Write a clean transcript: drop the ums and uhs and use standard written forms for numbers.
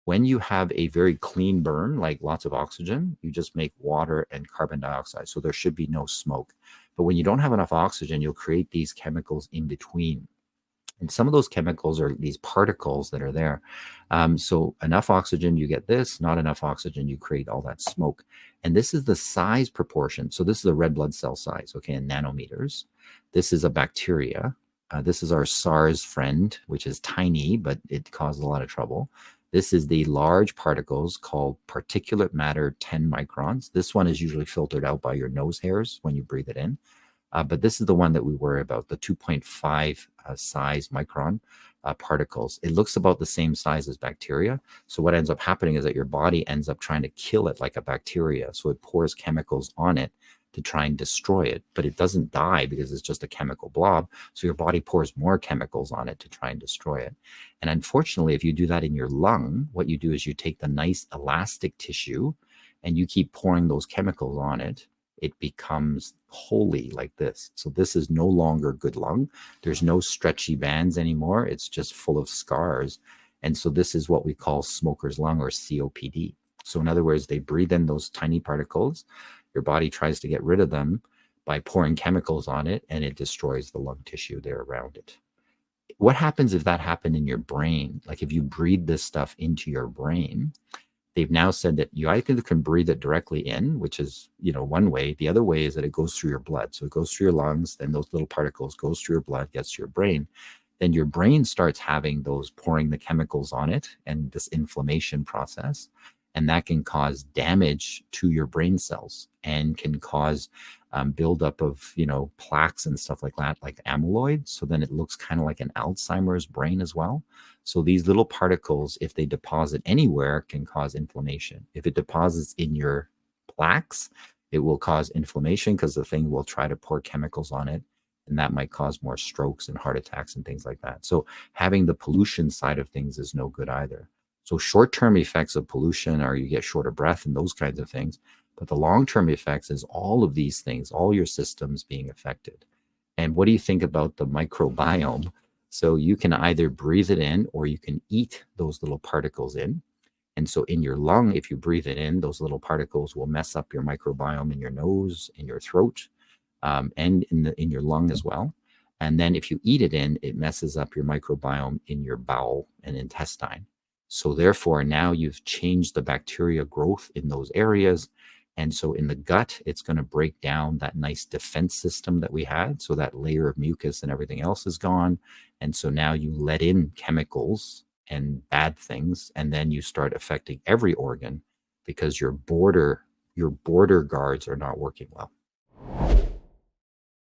When you have a very clean burn, like lots of oxygen, you just make water and carbon dioxide. So there should be no smoke. But when you don't have enough oxygen, you'll create these chemicals in between. And some of those chemicals are these particles that are there. So enough oxygen, you get this, not enough oxygen, you create all that smoke. And this is the size proportion. So this is a red blood cell size, okay, in nanometers. This is a bacteria. This is our SARS friend, which is tiny, but it causes a lot of trouble. This is the large particles called particulate matter, 10 microns. This one is usually filtered out by your nose hairs when you breathe it in. But this is the one that we worry about, the 2.5 size micron particles. It looks about the same size as bacteria. So what ends up happening is that your body ends up trying to kill it like a bacteria. So it pours chemicals on it to try and destroy it, but it doesn't die because it's just a chemical blob. So your body pours more chemicals on it to try and destroy it. And unfortunately, if you do that in your lung, what you do is you take the nice elastic tissue and you keep pouring those chemicals on it. It becomes wholly like this. So this is no longer good lung. There's no stretchy bands anymore. It's just full of scars. And so this is what we call smoker's lung, or COPD. So in other words, they breathe in those tiny particles. Your body tries to get rid of them by pouring chemicals on it, and it destroys the lung tissue there around it. What happens if that happened in your brain? Like if you breathe this stuff into your brain, they've now said that you either can breathe it directly in, which is, one way. The other way is that it goes through your blood. So it goes through your lungs, then those little particles goes through your blood, gets to your brain. Then your brain starts having those pouring the chemicals on it and this inflammation process. And that can cause damage to your brain cells and can cause buildup of, plaques and stuff like that, like amyloid. So then it looks kind of like an Alzheimer's brain as well. So these little particles, if they deposit anywhere, can cause inflammation. If it deposits in your plaques, it will cause inflammation because the thing will try to pour chemicals on it. And that might cause more strokes and heart attacks and things like that. So having the pollution side of things is no good either. So short-term effects of pollution are you get short of breath and those kinds of things. But the long-term effects is all of these things, all your systems being affected. And what do you think about the microbiome? So you can either breathe it in or you can eat those little particles in. And so in your lung, if you breathe it in, those little particles will mess up your microbiome in your nose, in your throat, and in your lung as well. And then if you eat it in, it messes up your microbiome in your bowel and intestine. So therefore, now you've changed the bacteria growth in those areas. And so in the gut, it's going to break down that nice defense system that we had. So that layer of mucus and everything else is gone. And so now you let in chemicals and bad things, and then you start affecting every organ because your border guards are not working well.